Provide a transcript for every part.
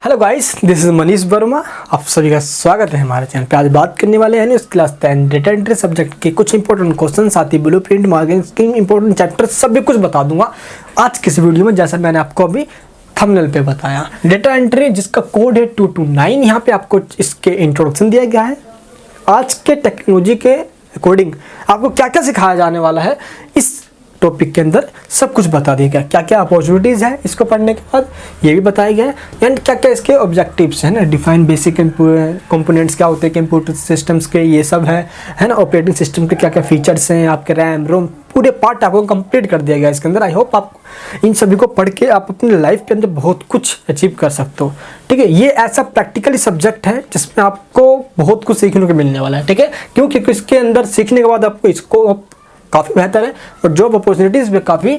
Hello guys, this is Manish Verma. आप सभी का स्वागत है हमारे चैनल पे। आज बात करने वाले हैं news class 10 data entry subject के कुछ इंपॉर्टेंट क्वेश्चन, साथ ही blueprint, marketing scheme, important chapter सभी कुछ बता दूंगा आज के इस वीडियो में। जैसा मैंने आपको अभी थंबनेल पे बताया, डेटा एंट्री जिसका कोड है 229, यहाँ पे आपको इसके इंट्रोडक्शन दिया गया है। आज के टेक्नोलॉजी के अकॉर्डिंग आपको क्या क्या सिखाया जाने वाला है इस टॉपिक के अंदर सब कुछ बता दिया गया। क्या क्या अपॉर्चुनिटीज़ है इसको पढ़ने के बाद ये भी बताया गया है, एंड क्या क्या इसके ऑब्जेक्टिव्स हैं ना। डिफाइन बेसिक कंपोनेंट्स क्या होते हैं कंप्यूटर सिस्टम्स के, ये सब है ना। ऑपरेटिंग सिस्टम के क्या क्या फीचर्स हैं, आपके रैम रोम पूरे पार्ट आपको कंप्लीट कर दिया गया इसके अंदर। आई होप आप इन सभी को पढ़ के आप अपनी लाइफ के अंदर बहुत कुछ अचीव कर सकते हो। ठीक है, ये ऐसा प्रैक्टिकली सब्जेक्ट है जिसमें आपको बहुत कुछ सीखने को मिलने वाला है। ठीक है, क्योंकि इसके अंदर सीखने के बाद आपको इसको काफ़ी बेहतर है और जॉब अपॉर्चुनिटीज़ भी काफ़ी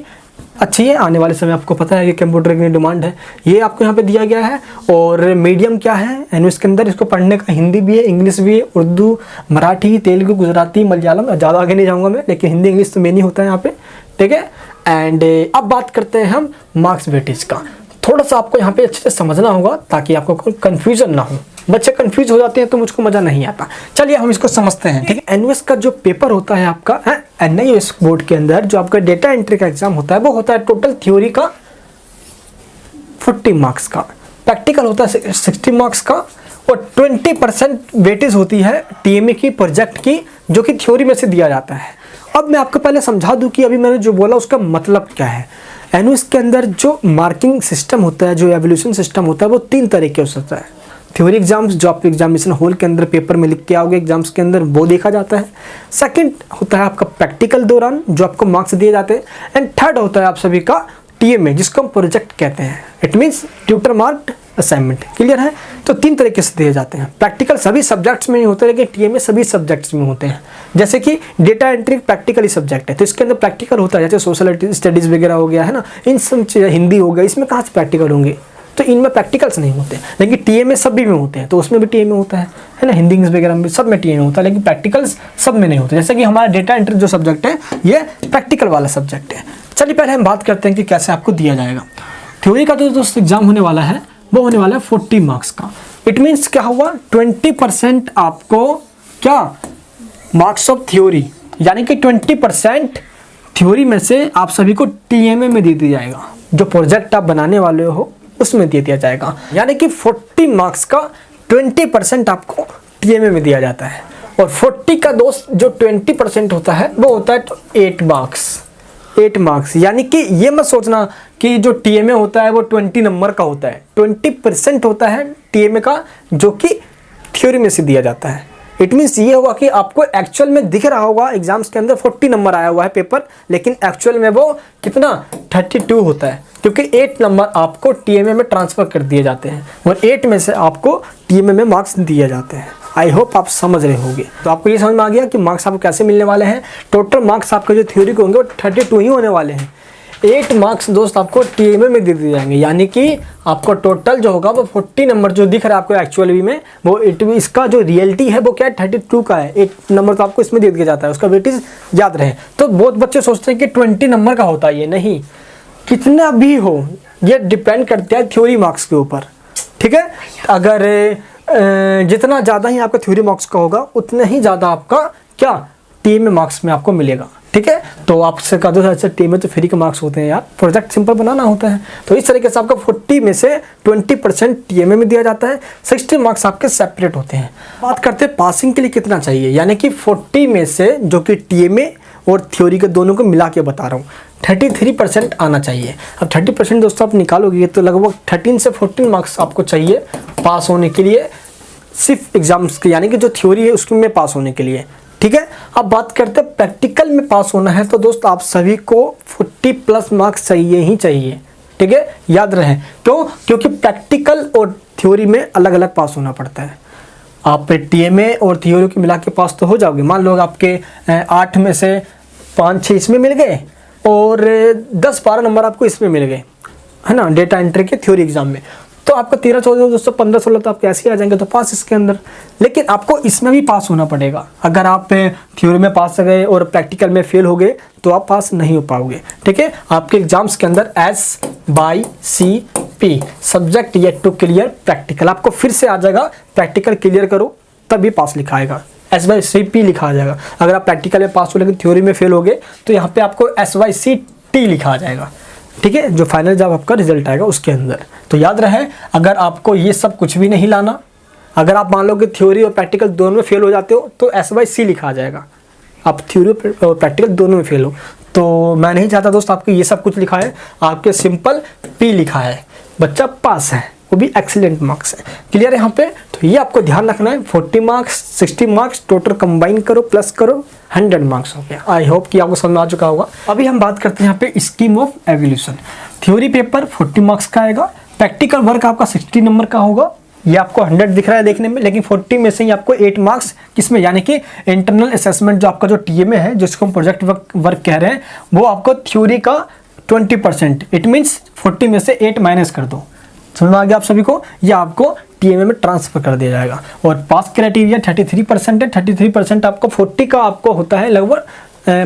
अच्छी है आने वाले समय। आपको पता है कि कंप्यूटर की डिमांड है, ये आपको यहाँ पे दिया गया है। और मीडियम क्या है एंड इसके अंदर इसको पढ़ने का हिंदी भी है, इंग्लिश भी है, उर्दू, मराठी, तेलुगु, गुजराती, मलयालम। ज़्यादा आगे नहीं जाऊँगा मैं, लेकिन हिंदी इंग्लिश तो मेन ही होता है यहाँ पे। ठीक है, एंड अब बात करते हैं हम मार्क्स वेटेज का। थोड़ा सा आपको यहाँ पे अच्छे से समझना होगा ताकि आपको कोई कन्फ्यूजन ना हो। बच्चे कंफ्यूज हो जाते हैं तो मुझको मज़ा नहीं आता। चलिए हम इसको समझते हैं। ठीक है, एनयूएस का जो पेपर होता है आपका एनआईओएस बोर्ड के अंदर, जो आपका डेटा एंट्री का एग्जाम होता है, वो होता है टोटल थ्योरी का 40 मार्क्स का, प्रैक्टिकल होता है 60 मार्क्स का, और 20% वेटेज होती है टीएमए की, प्रोजेक्ट की, जो कि थ्योरी में से दिया जाता है। अब मैं आपको पहले समझा दूं कि अभी मैंने जो बोला उसका मतलब क्या है। एनयूएस के अंदर जो मार्किंग सिस्टम होता है, जो एवोल्यूशन सिस्टम होता है, वो 3 तरीके से होता है। थ्योरी एग्जाम्स जो आप एग्जामिनेशन हॉल के अंदर पेपर में लिख के आओगे एग्जाम्स के अंदर, वो देखा जाता है। सेकंड होता है आपका प्रैक्टिकल दौरान जो आपको मार्क्स दिए जाते हैं, एंड थर्ड होता है आप सभी का टीएमए, जिसको हम प्रोजेक्ट कहते हैं। It means tutor marked assignment. Clear है? तो 3 तरीके से दिए जाते हैं। प्रैक्टिकल सभी सब्जेक्ट्स में नहीं होते, लेकिन टीएमए सभी सब्जेक्ट्स में होते हैं। जैसे कि डेटा एंट्री प्रैक्टिकली सब्जेक्ट है तो इसके अंदर प्रैक्टिकल होता है, जैसे सोशल स्टडीज़ वगैरह हो गया है ना, इन सब चीज़ें, हिंदी हो गया, इसमें कहाँ से प्रैक्टिकल होंगे, तो इनमें प्रैक्टिकल्स नहीं होते। लेकिन टीएमए सभी में होते हैं, तो उसमें भी टीएमए होता है ना, हिंदी इंग्लिश वगैरह में सब में टीएमए होता है, लेकिन प्रैक्टिकल्स सब में नहीं होते। जैसे कि हमारा डेटा एंट्री जो सब्जेक्ट है ये प्रैक्टिकल वाला सब्जेक्ट है। चलिए पहले हम बात करते हैं कि कैसे आपको दिया जाएगा। थ्योरी का जो दोस्तों एग्जाम होने वाला है वो होने वाला है 40 मार्क्स का। इट मीन्स क्या हुआ, 20% आपको क्या मार्क्स ऑफ थ्योरी, यानी कि 20% थ्योरी में से आप सभी को टीएमए में दे दिया जाएगा। जो प्रोजेक्ट आप बनाने वाले हो उसमें दे दिया जाएगा, यानी कि 40 मार्क्स का 20% आपको टीएमए में दिया जाता है। और 40 का दोस्त जो 20% होता है वो होता है तो 8 मार्क्स। यानी कि ये मत सोचना कि जो टीएमए होता है वो 20 नंबर का होता है। 20% होता है टीएमए का, जो कि थ्योरी में से दिया जाता है। इट मीन्स ये होगा कि आपको एक्चुअल में दिख रहा होगा एग्जाम्स के अंदर 40 नंबर आया हुआ है पेपर, लेकिन एक्चुअल में वो कितना 32 होता है, क्योंकि 8 नंबर आपको टीएमए में ट्रांसफ़र कर दिए जाते हैं और 8 में से आपको टीएमए में मार्क्स दिए जाते हैं। आई होप आप समझ रहे होंगे। तो आपको ये समझ में आ गया कि मार्क्स आपको कैसे मिलने वाले हैं। टोटल मार्क्स आपके जो थ्योरी के होंगे वो 32 ही होने वाले हैं। 8 मार्क्स दोस्त आपको टीएमए में दे दिए जाएंगे, यानी कि आपको टोटल जो होगा वो 40 नंबर जो दिख रहा है आपको एक्चुअली में, वो इसका जो रियलिटी है वो क्या है 32 का है। 8 नंबर तो आपको इसमें दे दिया जाता है, उसका वेटेज याद रहे। तो बहुत बच्चे सोचते हैं कि 20 नंबर का होता है, ये नहीं, कितना भी हो ये डिपेंड करता है थ्योरी मार्क्स के ऊपर। ठीक है, अगर जितना ज़्यादा ही आपका थ्योरी मार्क्स का होगा उतना ही ज़्यादा आपका क्या टीएमए मार्क्स में आपको मिलेगा। ठीक है, तो आपसे कह दो अच्छा टीएमए तो फ्री के मार्क्स होते हैं यार, प्रोजेक्ट सिंपल बनाना होता है। तो इस तरीके से आपका 40 में से 20% टीएमए में दिया जाता है, 60 मार्क्स आपके सेपरेट होते हैं। बात करते हैं पासिंग के लिए कितना चाहिए, यानी कि 40 में से जो कि टीएमए और थ्योरी के दोनों को मिला के बता रहा हूँ 33% आना चाहिए। अब 30% दोस्तों आप निकालोगे तो लगभग 13 से 14 मार्क्स आपको चाहिए पास होने के लिए, सिर्फ एग्जाम्स के, यानी कि जो थ्योरी है उसमें पास होने के लिए। ठीक है, अब बात करते हैं प्रैक्टिकल में पास होना है तो दोस्त आप सभी को 40+ मार्क्स चाहिए ही चाहिए। ठीक है, याद रहे क्यों, क्योंकि प्रैक्टिकल और थ्योरी में अलग अलग पास होना पड़ता है। आप टीएमए और थ्योरी को मिला के पास तो हो जाओगे। मान लो आपके 8 में से 5-6 इसमें मिल गए और 10-12 नंबर आपको इसमें मिल गए, है ना, डेटा एंट्री के थ्योरी एग्जाम में, तो आपका 13-14 दोस्तों 15-16 तो आपके ऐसे ही आ जाएंगे, तो पास इसके अंदर। लेकिन आपको इसमें भी पास होना पड़ेगा। अगर आप थ्योरी में पास हो गए और प्रैक्टिकल में फेल हो गए तो आप पास नहीं हो पाओगे। ठीक है, आपके एग्जाम्स के अंदर S/C P subject yet to clear practical, आपको फिर से आ जाएगा प्रैक्टिकल क्लियर करो तभी पास लिखा आएगा, SYCP लिखा आ जाएगा। अगर आप प्रैक्टिकल में पास हो लेकिन थ्योरी में फेल हो गए तो यहाँ पे आपको SYCT लिखा आ जाएगा, ठीक है, जो फाइनल जब आपका रिजल्ट आएगा उसके अंदर। तो याद रहे, अगर आपको ये सब कुछ भी नहीं लाना, अगर आप मान लो कि थ्योरी और प्रैक्टिकल दोनों में फेल हो जाते हो तो SYC लिखा आ जाएगा, आप थ्योरी और प्रैक्टिकल दोनों में फेल हो। तो मैं नहीं चाहता दोस्त आपको ये सब कुछ लिखा है, आपके सिंपल P लिखा है, बच्चा पास है, वो भी एक्सीलेंट मार्क्स है। क्लियर है यहाँ पे? तो ये आपको ध्यान रखना है, 40 मार्क्स 60 मार्क्स टोटल कंबाइन करो प्लस करो 100 मार्क्स हो गया। आई होप कि आपको समझ में आ चुका होगा। अभी हम बात करते हैं यहाँ पे scheme of evolution. Theory paper 40 marks का आएगा, प्रैक्टिकल वर्क आपका 60 नंबर का होगा, ये आपको 100 दिख रहा है देखने में, लेकिन 40 में से ही आपको 8 मार्क्स किसमें, यानी कि इंटरनल असेसमेंट जो आपका जो TMA है, जिसको हम प्रोजेक्ट वर्क कह रहे हैं, वो आपको थ्योरी का 20%, इट मीन्स 40 में से 8 माइनस कर दो। समझ में आ गया आप सभी को? ये आपको TMA में ट्रांसफर कर दिया जाएगा। और पास क्राइटेरिया 33% है, 33% आपको 40 का आपको होता है लगभग,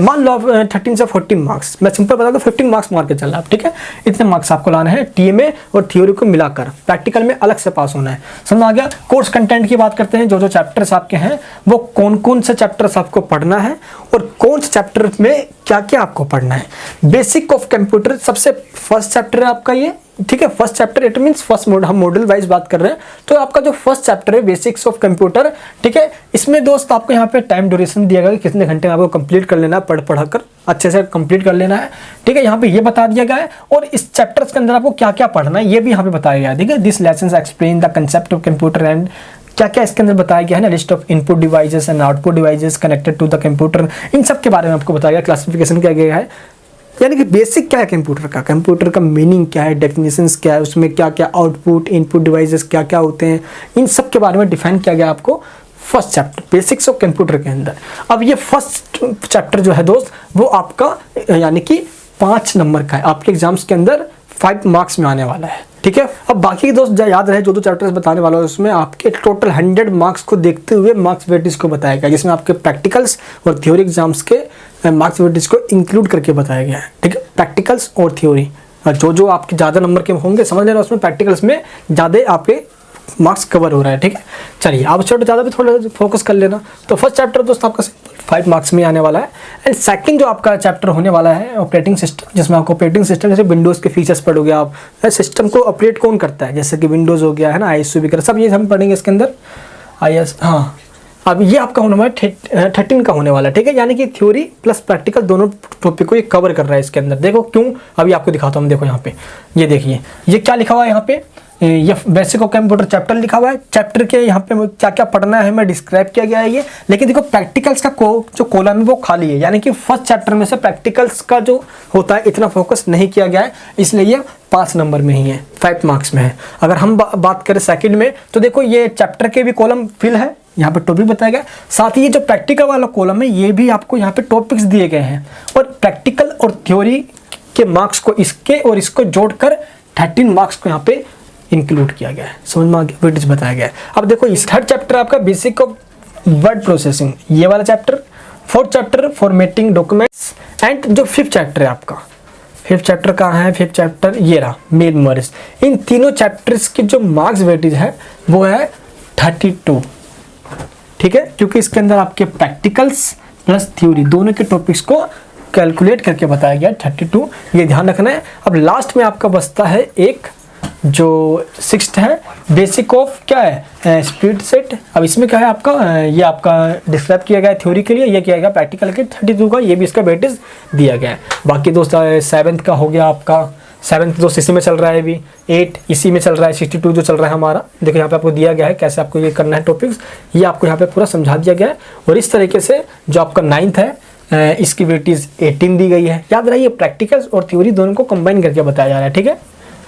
मान लो आप 13 से 14 मार्क्स, मैं सिंपल बता दूं 15 मार्क्स मार के चल रहा है, ठीक है, इतने मार्क्स आपको लाना है TMA और थ्योरी को मिलाकर, प्रैक्टिकल में अलग से पास होना है। समझ आ गया? कोर्स कंटेंट की बात करते हैं, जो जो चैप्टर्स आपके हैं वो कौन कौन से चैप्टर्स आपको पढ़ना है और कौन से चैप्टर में क्या क्या आपको पढ़ना है। बेसिक ऑफ कंप्यूटर सबसे फर्स्ट चैप्टर है आपका ये, ठीक है, first chapter, it means first mode, हम मॉडल वाइज बात कर रहे हैं। तो आपका जो फर्स्ट चैप्टर है बेसिक्स ऑफ कंप्यूटर, ठीक है, इसमें दोस्त आपको यहाँ पे टाइम ड्यूरेशन दिया गया कि कितने घंटे में आपको कंप्लीट कर लेना है, पढ़ कर अच्छे से कंप्लीट कर लेना है, ठीक है, यहाँ पे ये बता दिया गया है। और इस चैप्टर्स के अंदर आपको क्या क्या पढ़ना है ये भी यहाँ पे बताया गया है, ठीक है। This lesson explain the concept of computer and क्या क्या इसके अंदर बताया गया है ना, list of input devices and output devices connected to the computer, इन सब के बारे में आपको बताया गया, क्लासिफिकेशन किया गया है, यानी कि बेसिक क्या है कंप्यूटर का मीनिंग क्या है, डेफिनेशंस क्या है, उसमें क्या क्या आउटपुट इनपुट डिवाइसेस क्या क्या होते हैं, इन सब के बारे में डिफाइन किया गया आपको first chapter basics of computer के अंदर। अब ये फर्स्ट चैप्टर जो है दोस्त वो आपका यानी कि 5 नंबर का है, आपके एग्जाम्स के अंदर 5 मार्क्स में आने वाला है, ठीक है। अब बाकी दोस्त याद रहे, जो दो चैप्टर्स बताने वाला है उसमें आपके टोटल 100 मार्क्स को देखते हुए मार्क्स वेटेज को बताया गया, जिसमें आपके प्रैक्टिकल्स और थ्योरी एग्जाम्स के मार्क्स वेटेज को इंक्लूड करके बताया गया है, ठीक है, प्रैक्टिकल्स और थ्योरी। जो जो आपके ज़्यादा नंबर के होंगे समझ लेना, उसमें प्रैक्टिकल्स में ज़्यादा आपके मार्क्स कवर हो रहा है, ठीक है। चलिए आप छोटे ज़्यादा भी थोड़ा फोकस कर लेना। तो फर्स्ट चैप्टर दोस्त आपका 5 मार्क्स में आने वाला है। एंड सेकंड जो आपका चैप्टर होने वाला है ऑपरेटिंग सिस्टम, जिसमें आपको ऑपरेटिंग सिस्टम जैसे विंडोज़ के फीचर्स पढ़ोगे आप, सिस्टम को ऑपरेट कौन करता है, जैसे कि विंडोज़ हो गया है ना, ISO वगैरह सब ये हम पढ़ेंगे इसके अंदर। हाँ, अब ये आपका होने वाला है 13 का होने वाला है, ठीक है, यानी कि थ्योरी प्लस प्रैक्टिकल दोनों टॉपिक को ये कवर कर रहा है इसके अंदर। देखो क्यों, अभी आपको दिखाता हूँ। देखो यहाँ पे ये देखिए, ये क्या लिखा हुआ है यहाँ पे, ये बेसिक ऑफ कंप्यूटर चैप्टर लिखा हुआ है। चैप्टर के यहाँ पे क्या क्या पढ़ना है मैं डिस्क्राइब किया गया है ये, लेकिन देखो प्रैक्टिकल्स का जो कॉलम है वो खाली है, यानी कि फर्स्ट चैप्टर में से प्रैक्टिकल्स का जो होता है इतना फोकस नहीं किया गया है, इसलिए ये 5 नंबर में ही है, 5 मार्क्स में है। अगर हम बात करें सेकंड में तो देखो ये चैप्टर के भी कॉलम फिल है, यहाँ पे टॉपिक बताया गया, साथ ही ये जो प्रैक्टिकल वाला कॉलम है ये भी आपको यहाँ पे टॉपिक्स दिए गए हैं, और प्रैक्टिकल और थ्योरी के मार्क्स को इसके और इसको जोड़कर 13 मार्क्स को यहाँ पे इंक्लूड किया गया है। समझ में आ गया, वेटेज बताया गया है। अब देखो इस थर्ड चैप्टर आपका बेसिक ऑफ वर्ड प्रोसेसिंग, ये वाला chapter, fourth chapter formatting documents, and जो फिफ्थ चैप्टर है आपका, फिफ्थ चैप्टर कहाँ है, फिफ्थ चैप्टर ये रहा मेल मर्ज। इन तीनों चैप्टर्स की जो मार्क्स वेटेज है वो है 32, ठीक है, क्योंकि इसके अंदर आपके प्रैक्टिकल्स प्लस थ्योरी दोनों के टॉपिक्स को कैलकुलेट करके बताया गया 32, ये ध्यान रखना है। अब लास्ट में आपका बचता है एक जो 6th है, बेसिक ऑफ क्या है, स्प्लिट सेट। अब इसमें क्या है आपका, ये आपका डिस्क्राइब किया गया है थ्योरी के लिए, ये किया गया प्रैक्टिकल के 32 का, ये भी इसका वेटेज दिया गया है। बाकी दोस्त 7th का हो गया आपका, 7th दोस्त इसी में चल रहा है अभी, 8 इसी में चल रहा है, 62 जो चल रहा है हमारा। देखो यहाँ पे आपको दिया गया है कैसे आपको ये करना है टॉपिक्स, ये आपको यहाँ पे पूरा समझा दिया गया है। और इस तरीके से जो आपका 9th है इसकी वेटेज 18 दी गई है। याद रहिए प्रैक्टिकल्स और थ्योरी दोनों को कंबाइन करके बताया जा रहा है, ठीक है।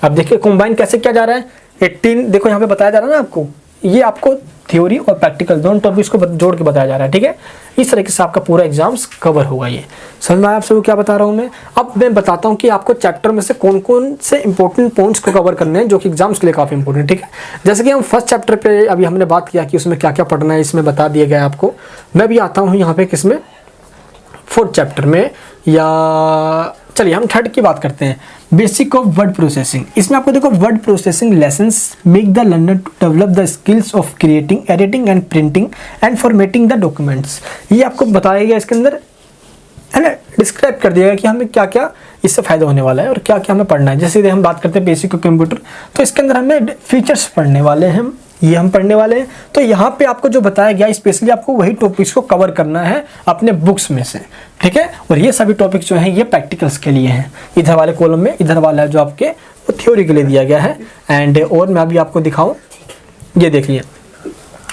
अब देखिए कंबाइन कैसे किया जा रहा है, 18 देखो यहाँ पे बताया जा रहा है ना आपको, ये आपको थ्योरी और प्रैक्टिकल दोनों टॉपिक्स को जोड़ के बताया जा रहा है, ठीक है। इस तरीके से आपका पूरा एग्जाम्स कवर होगा। ये समझ में आया आप सबको क्या बता रहा हूँ मैं। अब मैं बताता हूँ कि आपको चैप्टर में से कौन कौन से इंपॉर्टेंट पॉइंट्स को कवर करने हैं जो कि एग्जाम्स के लिए काफ़ी इंपॉर्टेंट, ठीक है। जैसे कि हम फर्स्ट चैप्टर पे अभी हमने बात किया कि उसमें क्या क्या पढ़ना है, इसमें बता दिया गया आपको। मैं भी आता हूँ यहाँ पे किसमें, फोर्थ चैप्टर में या चलिए हम थर्ड की बात करते हैं, बेसिक ऑफ वर्ड प्रोसेसिंग। इसमें आपको देखो word processing lessons make the learner to develop the skills of creating, editing and printing and formatting the documents. ये आपको बताया गया इसके अंदर, है ना, डिस्क्राइब कर दिया गया कि हमें क्या क्या इससे फ़ायदा होने वाला है और क्या क्या हमें पढ़ना है। जैसे हम बात करते हैं बेसिक ऑफ कंप्यूटर, तो इसके अंदर हमें फीचर्स पढ़ने वाले हैं, ये हम पढ़ने वाले हैं। तो यहाँ पे आपको जो बताया गया स्पेशली आपको वही टॉपिक्स को कवर करना है अपने बुक्स में से, ठीक है। और ये सभी टॉपिक्स जो हैं ये प्रैक्टिकल्स के लिए हैं। इधर वाले कॉलम में इधर वाला जो आपके वो थ्योरी के लिए दिया गया है। एंड और मैं अभी आपको दिखाऊँ, ये देखिए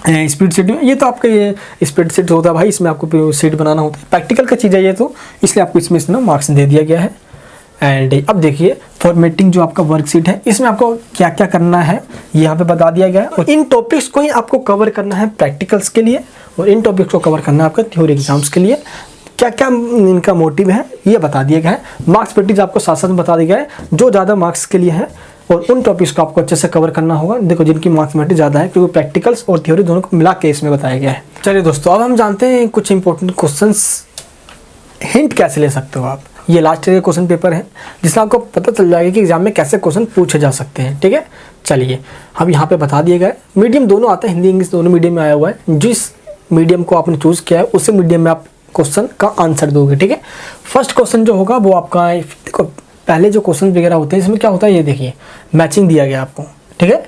स्प्रेड शीट, ये तो आपका ये स्प्रेड शीट होता है भाई, इसमें आपको शीट बनाना होता है, प्रैक्टिकल का चीज़ है ये, तो इसलिए आपको इसमें ना मार्क्स दे दिया गया है। एंड अब देखिए फॉर्मेटिंग जो आपका वर्कशीट है, इसमें आपको क्या क्या करना है यहाँ पे बता दिया गया है। और इन टॉपिक्स को ही आपको कवर करना है प्रैक्टिकल्स के लिए, और इन टॉपिक्स को कवर करना है आपका थ्योरी एग्जाम्स के लिए। क्या क्या इनका मोटिव है ये बता दिया गया है। मार्क्स वेटेज आपको साथ साथ बता दिया गया है, जो ज़्यादा मार्क्स के लिए है और उन टॉपिक्स को आपको अच्छे से कवर करना होगा। देखो जिनकी मार्क्स वेटेज ज़्यादा है, क्योंकि प्रैक्टिकल्स और थ्योरी दोनों को मिला के इसमें बताया गया है। चलिए दोस्तों, अब हम जानते हैं कुछ इंपॉर्टेंट क्वेश्चंस, हिंट कैसे ले सकते हो आप। ये लास्ट ईयर क्वेश्चन पेपर है जिसमें आपको पता चल जाएगा कि एग्जाम में कैसे क्वेश्चन पूछे जा सकते हैं, ठीक है। चलिए अब यहाँ पे बता दिया गया है, मीडियम दोनों आता है, हिंदी इंग्लिश दोनों मीडियम में आया हुआ है। जिस मीडियम को आपने चूज़ किया है उसी मीडियम में आप क्वेश्चन का आंसर दोगे, ठीक है। फर्स्ट क्वेश्चन जो होगा वो आपका, देखो पहले जो क्वेश्चन वगैरह होते हैं इसमें क्या होता है, ये देखिए मैचिंग दिया गया आपको, ठीक है।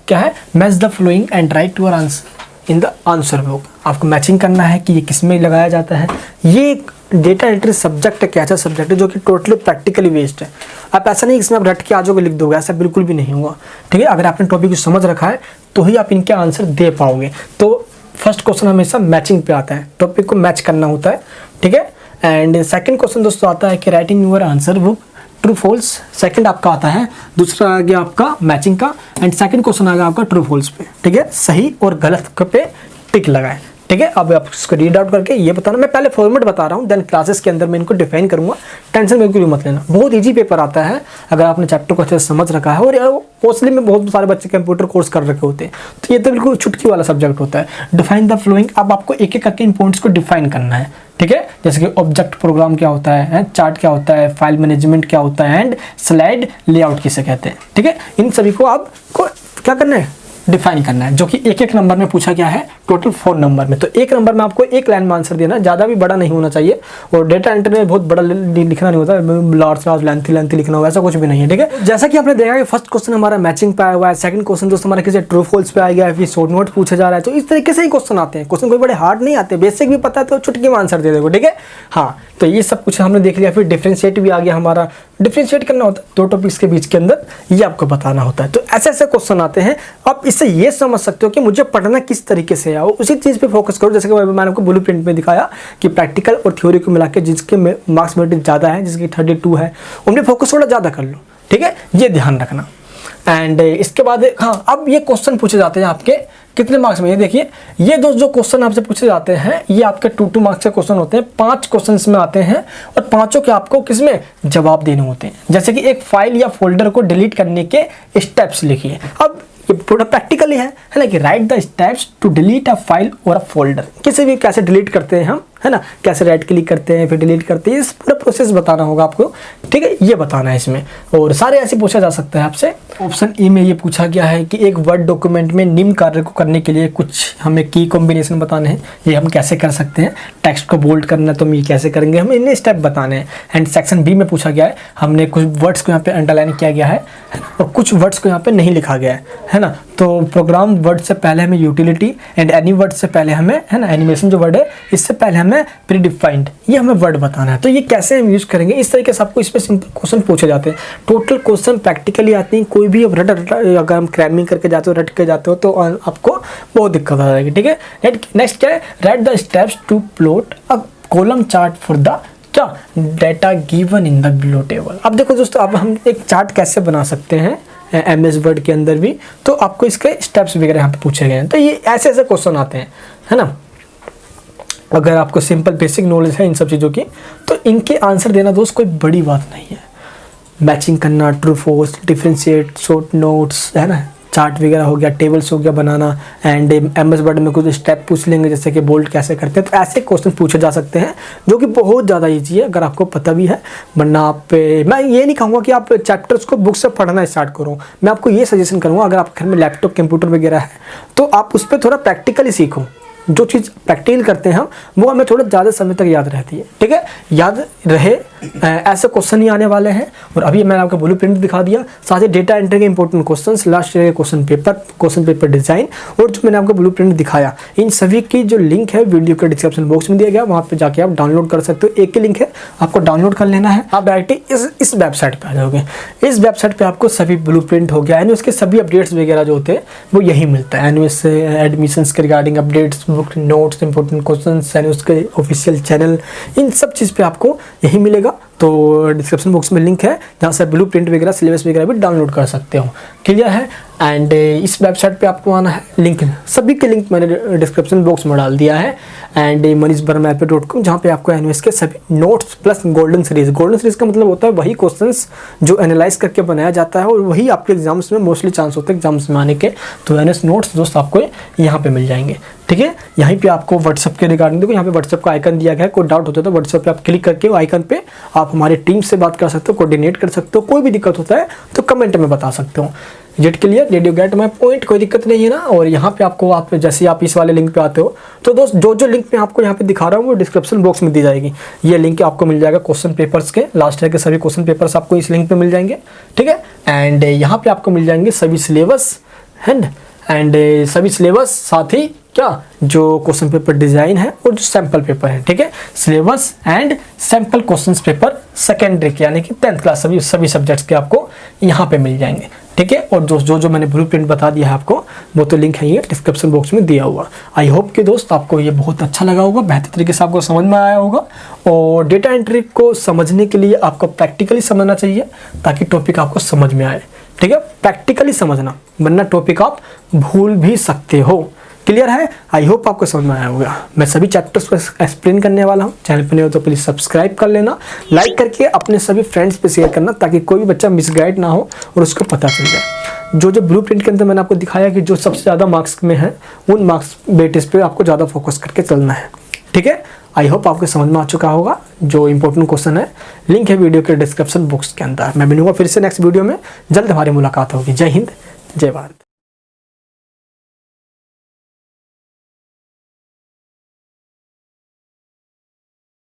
क्या है, match the flowing and right your answer in the answer book. आपको मैचिंग करना है कि ये किस में लगाया जाता है। ये डेटा एंट्री सब्जेक्ट है, कैसा सब्जेक्ट है जो कि टोटली प्रैक्टिकली बेस्ड है। आप ऐसा नहीं इसमें आप रट के आ जाओगे लिख दोगे, ऐसा बिल्कुल भी नहीं होगा, ठीक है। अगर आपने टॉपिक को समझ रखा है तो ही आप इनके आंसर दे पाओगे। तो फर्स्ट क्वेश्चन हमेशा मैचिंग पे आता है, टॉपिक को मैच करना होता है, ठीक है। एंड सेकंड क्वेश्चन दोस्तों आता है कि write in your answer book true false. Second आपका आता है, दूसरा आ गया आपका मैचिंग का, एंड सेकंड क्वेश्चन आ गया आपका ट्रू फॉल्स पे, ठीक है। सही और गलत पे टिक लगाए, ठीक है। अब आप इसको रीड आउट करके ये बताना, मैं पहले फॉर्मेट बता रहा हूँ, देन क्लासेस के अंदर मैं इनको डिफाइन करूंगा, टेंशन बिल्कुल भी मत लेना। बहुत इजी पेपर आता है अगर आपने चैप्टर को अच्छे से समझ रखा है। और मोस्टली में बहुत सारे बच्चे कंप्यूटर कोर्स कर रखे होते हैं, तो ये तो बिल्कुल चुटकी वाला सब्जेक्ट होता है। डिफाइन द फ्लोइंग, अब आपको एक एक करके इन पॉइंट्स को डिफाइन करना है, ठीक है। जैसे कि ऑब्जेक्ट प्रोग्राम क्या होता है, चार्ट क्या होता है, फाइल मैनेजमेंट क्या होता है, एंड स्लाइड लेआउट किसे कहते हैं, ठीक है। इन सभी को आपको क्या करना है, डिफाइन करना है, जो कि एक एक नंबर में पूछा गया है, टोटल 4 नंबर में। तो एक नंबर में आपको एक लाइन में आंसर देना, ज़्यादा भी बड़ा नहीं होना चाहिए। और डेटा एंट्री में बहुत बड़ा लिखना नहीं होता, लार्ज लेंथी लिखना होगा, ऐसा कुछ भी नहीं है, ठीक है। जैसा कि आपने देखा कि फर्स्ट क्वेश्चन हमारा मैचिंग पे आया हुआ है, सेकंड क्वेश्चन दोस्तों हमारा किसी ट्रू फॉल्स पे आ गया है, फिर शॉर्ट नोट पूछा जा रहा है। तो इस तरीके से ही क्वेश्चन आते हैं, क्वेश्चन कोई बड़े हार्ड नहीं आते, बेसिक भी पता है तो चुटकी में आंसर दे दोगे, ठीक है। हाँ, तो ये सब कुछ हमने देख लिया। फिर डिफरेंशिएट भी आ गया हमारा, डिफरेंशिएट करना होता है दो टॉपिक्स के बीच के अंदर, ये आपको बताना होता है। तो ऐसे ऐसे क्वेश्चन आते हैं, आप इससे ये समझ सकते हो कि मुझे पढ़ना किस तरीके से है, उसी चीज़ पे फोकस करो। जैसे कि मैंने आपको ब्लूप्रिंट में दिखाया कि प्रैक्टिकल और थ्योरी को मिला के जिसके मार्क्स वेटेज ज़्यादा है, जिसकी 32 है, उनमें फोकस थोड़ा ज़्यादा कर लो, ठीक है, ये ध्यान रखना। एंड इसके बाद हाँ, अब ये क्वेश्चन पूछे जाते हैं आपके कितने मार्क्स में, ये देखिए, ये जो क्वेश्चन आपसे पूछे जाते हैं ये आपके 2 मार्क्स के क्वेश्चन होते हैं, 5 क्वेश्चन में आते हैं, और पांचों के आपको किसमें जवाब देने होते हैं। जैसे कि एक फाइल या फोल्डर को डिलीट करने के स्टेप्स लिखिए। अब ये पूरा प्रैक्टिकली है ना, कि write the steps to delete a file और अ फोल्डर। किसी भी कैसे डिलीट करते हैं हम, है ना, कैसे राइट क्लिक करते हैं फिर डिलीट करते हैं, इस पूरा प्रोसेस बताना होगा आपको, ठीक है, ये बताना है इसमें। और सारे ऐसे पूछा जा सकता है आपसे। ऑप्शन ई में ये पूछा गया है कि एक वर्ड डॉक्यूमेंट में निम्न कार्य को करने के लिए कुछ हमें की कॉम्बिनेशन बताने हैं, ये हम कैसे कर सकते हैं। टेक्स्ट को बोल्ड करना तो हम ये कैसे करेंगे, हम इन्हें स्टेप बताने हैं। एंड सेक्शन बी में पूछा गया है, हमने कुछ वर्ड्स को यहाँ पे अंडरलाइन किया गया है और कुछ वर्ड्स को यहाँ पे नहीं लिखा गया है ना। तो प्रोग्राम वर्ड से पहले हमें यूटिलिटी, एंड एनी वर्ड से पहले हमें, है ना, एनिमेशन जो वर्ड है इससे पहले हमें प्री डिफाइंड, ये हमें वर्ड बताना है। तो ये कैसे हम यूज़ करेंगे, इस तरीके से आपको इसमें सिंपल क्वेश्चन पूछे जाते हैं। टोटल क्वेश्चन प्रैक्टिकली आते हैं, कोई भी अगर हम क्रैमिंग करके जाते हो, रट के जाते हो, तो आपको बहुत दिक्कत आ जाएगी, ठीक है। नेक्स्ट क्या है, write the steps to plot a column chart for the क्या data given in the below table. अब देखो दोस्तों, अब हम एक चार्ट कैसे बना सकते हैं MS वर्ड के अंदर भी, तो आपको इसके स्टेप्स वगैरह यहाँ पे पूछे गए हैं। तो ये ऐसे ऐसे क्वेश्चन आते हैं, है ना। अगर आपको सिंपल बेसिक नॉलेज है इन सब चीज़ों की, तो इनके आंसर देना दोस्त कोई बड़ी बात नहीं है। मैचिंग करना, true false, differentiate, short notes, है ना, चार्ट वगैरह हो गया, टेबल्स हो गया बनाना, एंड MS वर्ड में कुछ स्टेप पूछ लेंगे जैसे कि बोल्ड कैसे करते हैं। तो ऐसे क्वेश्चन पूछे जा सकते हैं जो कि बहुत ज़्यादा ईजी है अगर आपको पता भी है। वरना आप, मैं ये नहीं कहूँगा कि आप चैप्टर्स को बुक से पढ़ना स्टार्ट करो, मैं आपको ये सजेशन करूँगा अगर आपके घर में लैपटॉप कंप्यूटर वगैरह है तो आप उस पर थोड़ा प्रैक्टिकली सीखो। जो चीज़ प्रैक्टिकल करते हैं वो हमें थोड़ा ज़्यादा समय तक याद रहती है, ठीक है, याद रहे ऐसे क्वेश्चन ही आने वाले हैं। और अभी मैंने आपको ब्लूप्रिंट दिखा दिया, साथ ही डेटा एंट्री के इंपॉर्टेंट क्वेश्चंस, लास्ट ईयर के क्वेश्चन पेपर डिज़ाइन, और जो मैंने आपको ब्लूप्रिंट दिखाया इन सभी की जो लिंक है वीडियो के डिस्क्रिप्शन बॉक्स में दिया गया, वहाँ पे जाके आप डाउनलोड कर सकते हो। एक ही लिंक है, आपको डाउनलोड कर लेना है, आप डायरेक्टली इस वेबसाइट पर आ जाओगे। इस वेबसाइट पर आपको सभी ब्लूप्रिंट हो गया, एनयूएस के सभी अपडेट्स वगैरह जो होते हैं वो यही मिलता है। एनयूएस से एडमिशन्स के regarding updates, book notes, important questions, NUS के ऑफिशियल चैनल, इन सब चीज़ पे आपको यही मिलेगा। तो डिस्क्रिप्शन बॉक्स में लिंक है जहाँ से ब्लूप्रिंट वगैरह, सिलेबस वगैरह भी डाउनलोड कर सकते हो। क्लियर है? एंड इस वेबसाइट पे आपको आना है, लिंक सभी के लिंक मैंने डिस्क्रिप्शन बॉक्स में डाल दिया है। एंड manishbarmap.com जहाँ पे आपको एनयूएस के सभी नोट्स प्लस गोल्डन सीरीज का मतलब होता है वही क्वेश्चंस जो एनालाइज करके बनाया जाता है और वही आपके एग्जाम्स में मोस्टली चांस होते हैं एग्जाम्स में आने के। तो एनयूएस नोट्स दोस्त आपको यहाँ पे मिल जाएंगे, ठीक है। यहीं पे आपको व्हाट्सएप के रिगार्डिंग देखो, यहाँ पे व्हाट्सएप का आइकन दिया गया है, कोई डाउट होता है तो व्हाट्सएप पे आप क्लिक करके वो आइकन पे आप हमारी टीम से बात कर सकते हो, कोऑर्डिनेट कर सकते हो। कोई भी दिक्कत होता है तो कमेंट में बता सकते हो। Jet clear, radio gate my point, कोई दिक्कत नहीं है ना। और यहाँ पे आपको, आप जैसे आप इस वाले लिंक पे आते हो तो दोस्त जो लिंक मैं आपको यहाँ पे दिखा रहा हूँ वो डिस्क्रिप्शन बॉक्स में दी जाएगी। ये लिंक आपको मिल जाएगा क्वेश्चन पेपर्स के, लास्ट ईयर के सभी क्वेश्चन पेपर्स आपको इस लिंक पे मिल जाएंगे, ठीक है। एंड यहाँ पे आपको मिल जाएंगे सभी सिलेबस एंड सभी सिलेबस, साथ ही क्या जो क्वेश्चन पेपर डिज़ाइन है और जो सैम्पल पेपर है, ठीक है। Syllabus and sample questions paper secondary के यानी कि 10th क्लास सभी सब्जेक्ट्स के आपको यहाँ पे मिल जाएंगे, ठीक है। और जो मैंने ब्लूप्रिंट बता दिया है आपको वो तो लिंक है ये डिस्क्रिप्शन बॉक्स में दिया हुआ। आई होप कि दोस्त आपको ये बहुत अच्छा लगा होगा, बेहतर तरीके से आपको समझ में आया होगा। और डेटा एंट्री को समझने के लिए आपको प्रैक्टिकली समझना चाहिए ताकि टॉपिक आपको समझ में आए, ठीक है। प्रैक्टिकली समझना, वरना टॉपिक आप भूल भी सकते हो। क्लियर है? आई होप आपको समझ में आया होगा। मैं सभी चैप्टर्स को एक्सप्लेन करने वाला हूँ। चैनल पर नहीं हो तो प्लीज़ सब्सक्राइब कर लेना, लाइक करके अपने सभी फ्रेंड्स पे शेयर करना ताकि कोई भी बच्चा मिसगाइड ना हो और उसको पता चल जाए। जो ब्लूप्रिंट के अंदर मैंने आपको दिखाया कि जो सबसे ज़्यादा मार्क्स में है उन मार्क्स बेटिस पे आपको ज़्यादा फोकस करके चलना है, ठीक है। आई होप आपको समझ में आ चुका होगा। जो इंपॉर्टेंट क्वेश्चन है लिंक है वीडियो के डिस्क्रिप्शन बॉक्स के अंदर। मैं मिलूंगा फिर से नेक्स्ट वीडियो में, जल्द हमारी मुलाकात होगी। जय हिंद, जय भारत।